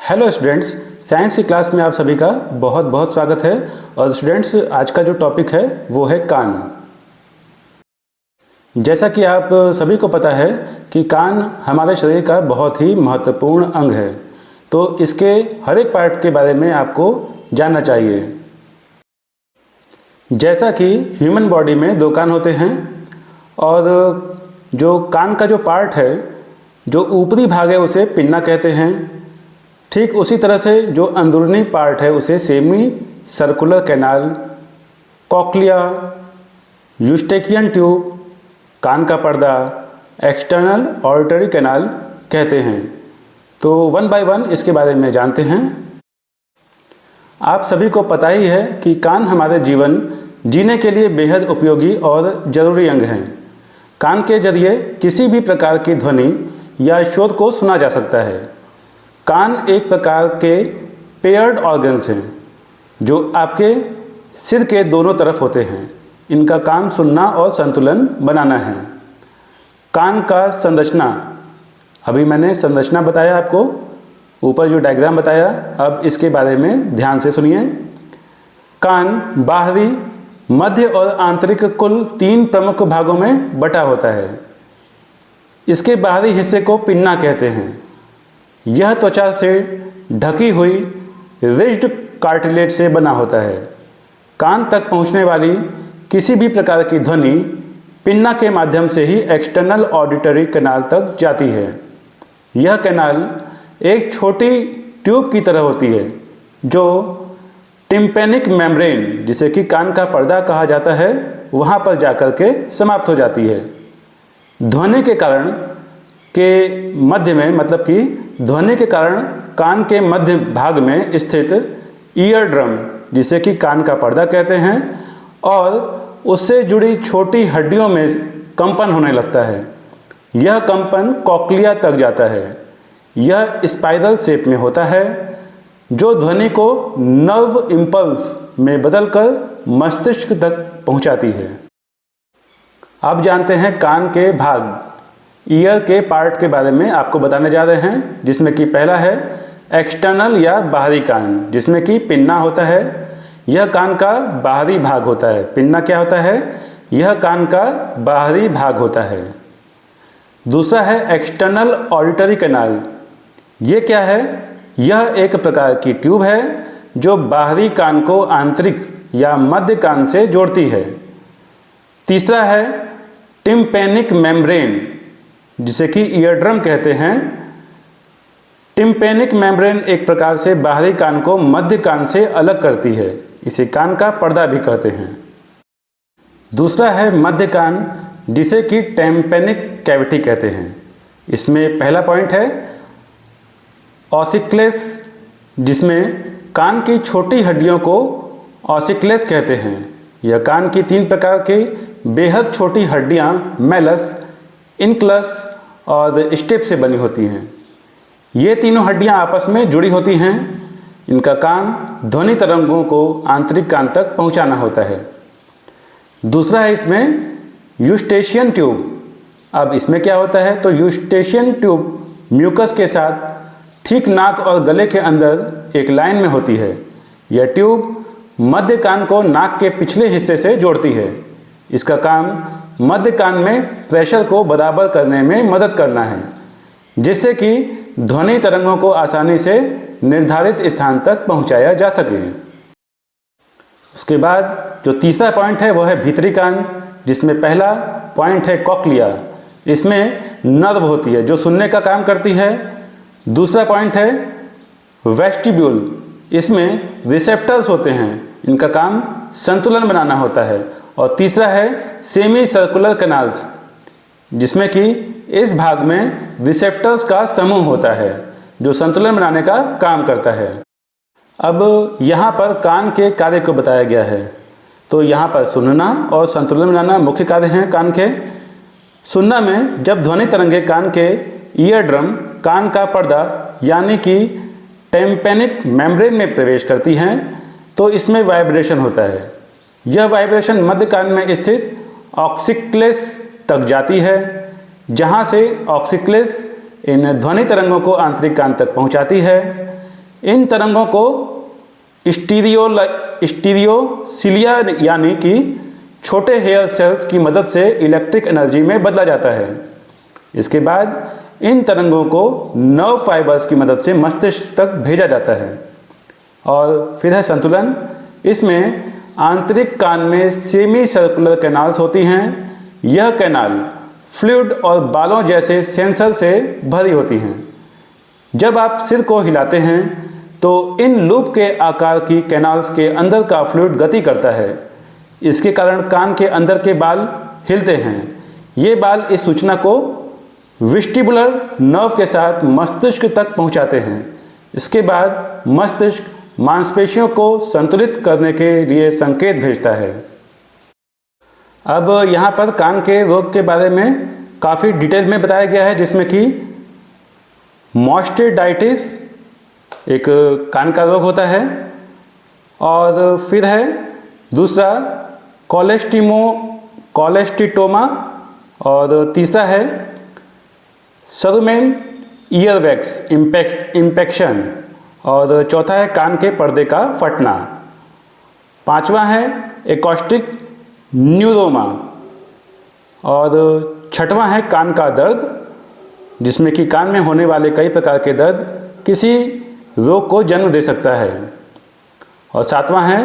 Hello students, science की class में आप सभी का बहुत बहुत स्वागत है। और स्टूडेंट्स, आज का जो टॉपिक है वो है कान। जैसा कि आप सभी को पता है कि कान हमारे शरीर का बहुत ही महत्वपूर्ण अंग है, तो इसके हर एक पार्ट के बारे में आपको जानना चाहिए। जैसा कि ह्यूमन बॉडी में 2 कान होते हैं और जो कान का जो पार्ट है, जो ऊपरी भाग है उसे पिन्ना कहते हैं। ठीक उसी तरह से जो अंदरूनी पार्ट है उसे semi circular canal, cochlea, Eustachian tube, कान का पर्दा, एक्सटर्नल ऑडिटरी कैनाल कहते हैं। तो 1 बाय 1 इसके बारे में जानते हैं। आप सभी को पता ही है कि कान हमारे जीवन जीने के लिए बेहद उपयोगी और ज़रूरी अंग हैं। कान के जरिए किसी भी प्रकार की ध्वनि या शोर को सुना जा सकता है। कान एक प्रकार के पेयर्ड ऑर्गन्स हैं जो आपके सिर के दोनों तरफ होते हैं। इनका काम सुनना और संतुलन बनाना है। कान का संरचना, अभी मैंने संरचना बताया आपको, ऊपर जो डायग्राम बताया, अब इसके बारे में ध्यान से सुनिए। कान बाहरी, मध्य और आंतरिक कुल 3 प्रमुख भागों में बटा होता है। इसके बाहरी हिस्से को पिन्ना कहते हैं। यह त्वचा से ढकी हुई रिज्ड कार्टिलेज से बना होता है। कान तक पहुंचने वाली किसी भी प्रकार की ध्वनि पिन्ना के माध्यम से ही एक्सटर्नल ऑडिटरी कैनाल तक जाती है। यह कैनाल एक छोटी ट्यूब की तरह होती है जो टिम्पैनिक मेम्ब्रेन, जिसे कि कान का पर्दा कहा जाता है, वहाँ पर जाकर के समाप्त हो जाती है। ध्वनि के कारण के मध्य में, मतलब कि ध्वनि के कारण कान के मध्य भाग में स्थित ईयर ड्रम, जिसे कि कान का पर्दा कहते हैं, और उससे जुड़ी छोटी हड्डियों में कंपन होने लगता है। यह कंपन कॉक्लिया तक जाता है। यह स्पाइरल शेप में होता है जो ध्वनि को नर्व इम्पल्स में बदलकर मस्तिष्क तक पहुंचाती है। अब जानते हैं कान के भाग, ईयर के पार्ट के बारे में आपको बताने जा रहे हैं, जिसमें कि पहला है एक्सटर्नल या बाहरी कान, जिसमें कि पिन्ना होता है। यह कान का बाहरी भाग होता है। पिन्ना क्या होता है? यह कान का बाहरी भाग होता है। दूसरा है एक्सटर्नल ऑडिटरी कैनाल। ये क्या है? यह एक प्रकार की ट्यूब है जो बाहरी कान को आंतरिक या मध्य कान से जोड़ती है। तीसरा है टिम्पैनिक मेम्ब्रेन, जिसे कि ईयरड्रम कहते हैं। टिम्पैनिक मेम्ब्रेन एक प्रकार से बाहरी कान को मध्य कान से अलग करती है। इसे कान का पर्दा भी कहते हैं। दूसरा है मध्य कान, जिसे कि टिम्पैनिक कैविटी कहते हैं। इसमें पहला पॉइंट है ऑसिक्लेस, जिसमें कान की छोटी हड्डियों को ऑसिक्लेस कहते हैं। यह कान की 3 प्रकार की बेहद छोटी हड्डियां मेलस, इनक्लस और स्टेप से बनी होती हैं। ये तीनों हड्डियां आपस में जुड़ी होती हैं। इनका काम ध्वनि तरंगों को आंतरिक कान तक पहुंचाना होता है। दूसरा है इसमें यूस्टेशियन ट्यूब। अब इसमें क्या होता है? तो यूस्टेशियन ट्यूब म्यूकस के साथ ठीक नाक और गले के अंदर एक लाइन में होती है। यह ट्यूब मध्य कान को नाक के पिछले हिस्से से जोड़ती है। इसका काम मध्य कान में प्रेशर को बराबर करने में मदद करना है, जिससे कि ध्वनि तरंगों को आसानी से निर्धारित स्थान तक पहुंचाया जा सके। उसके बाद जो तीसरा पॉइंट है वो है भीतरी कान, जिसमें पहला पॉइंट है कॉक्लिया। इसमें नर्व होती है जो सुनने का काम करती है। दूसरा पॉइंट है वेस्टिब्यूल। इसमें रिसेप्टर्स होते हैं। इनका काम संतुलन बनाना होता है। और तीसरा है सेमी सर्कुलर कैनाल्स, जिसमें कि इस भाग में रिसेप्टर्स का समूह होता है जो संतुलन बनाने का काम करता है। अब यहाँ पर कान के कार्य को बताया गया है। तो यहाँ पर सुनना और संतुलन बनाना मुख्य कार्य हैं कान के। सुनना में जब ध्वनि तरंगे कान के ईयर ड्रम, कान का पर्दा यानी कि टिम्पैनिक मेम्ब्रेन में प्रवेश करती हैं तो इसमें वाइब्रेशन होता है। यह वाइब्रेशन मध्य कान में स्थित ऑक्सिक्लेस तक जाती है, जहाँ से ऑक्सिक्लेस इन ध्वनि तरंगों को आंतरिक कान तक पहुँचाती है। इन तरंगों को स्टीरियोसिलिया यानी कि छोटे हेयर सेल्स की मदद से इलेक्ट्रिक एनर्जी में बदला जाता है। इसके बाद इन तरंगों को नर्व फाइबर्स की मदद से मस्तिष्क तक भेजा जाता है। और फिर है संतुलन। इसमें आंतरिक कान में सेमी सर्कुलर कैनाल्स होती हैं। यह कैनाल फ्लूइड और बालों जैसे सेंसर से भरी होती हैं। जब आप सिर को हिलाते हैं तो इन लूप के आकार की कैनाल्स के अंदर का फ्लूइड गति करता है। इसके कारण कान के अंदर के बाल हिलते हैं। ये बाल इस सूचना को वेस्टिबुलर नर्व के साथ मस्तिष्क तक पहुंचाते हैं। इसके बाद मस्तिष्क मांसपेशियों को संतुलित करने के लिए संकेत भेजता है। अब यहाँ पर कान के रोग के बारे में काफ़ी डिटेल में बताया गया है, जिसमें कि मास्टाइटिस एक कान का रोग होता है, और फिर है दूसरा कोलेस्टिटोमा, और तीसरा है सरुमेन ईयरवैक्स इन्फेक्शन, और चौथा है कान के पर्दे का फटना। पांचवा है एकॉस्टिक न्यूरोमा, और छठवां है कान का दर्द, जिसमें कि कान में होने वाले कई प्रकार के दर्द किसी रोग को जन्म दे सकता है। और सातवां है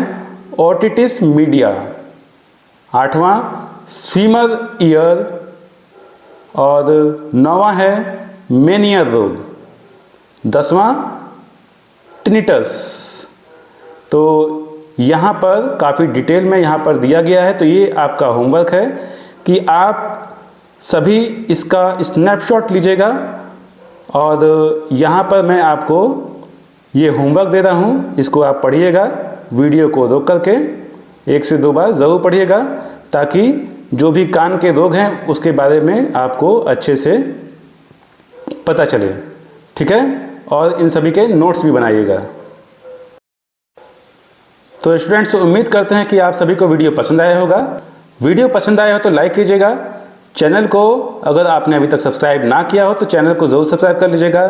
ओटिटिस मीडिया। आठवां स्विमर ईयर, और नौवां है मेनियर रोग। 10वां टिनिटस। तो यहाँ पर काफ़ी डिटेल में यहाँ पर दिया गया है। तो ये आपका होमवर्क है कि आप सभी इसका स्नैपशॉट लीजिएगा, और यहाँ पर मैं आपको ये होमवर्क दे रहा हूँ, इसको आप पढ़िएगा। वीडियो को रोक करके 1 से 2 बार ज़रूर पढ़िएगा, ताकि जो भी कान के रोग हैं उसके बारे में आपको अच्छे से पता चले। ठीक है, और इन सभी के नोट्स भी बनाइएगा। तो स्टूडेंट्स, उम्मीद करते हैं कि आप सभी को वीडियो पसंद आया होगा। वीडियो पसंद आया हो तो लाइक कीजिएगा। चैनल को अगर आपने अभी तक सब्सक्राइब ना किया हो तो चैनल को ज़रूर सब्सक्राइब कर लीजिएगा।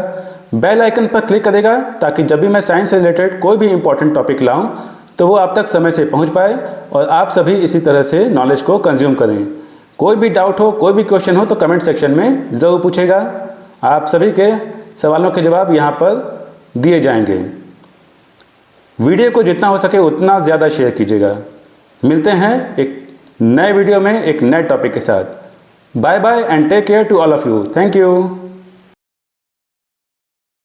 बेल आइकन पर क्लिक करेगा, ताकि जब भी मैं साइंस से रिलेटेड कोई भी इंपॉर्टेंट टॉपिक लाऊं तो वो आप तक समय से पहुंच पाए, और आप सभी इसी तरह से नॉलेज को कंज्यूम करें। कोई भी डाउट हो, कोई भी क्वेश्चन हो तो कमेंट सेक्शन में ज़रूर पूछेगा। आप सभी के सवालों के जवाब यहाँ पर दिए जाएंगे। वीडियो को जितना हो सके उतना ज़्यादा शेयर कीजिएगा। मिलते हैं एक नए वीडियो में एक नए टॉपिक के साथ। Bye bye and take care to all of you. Thank you.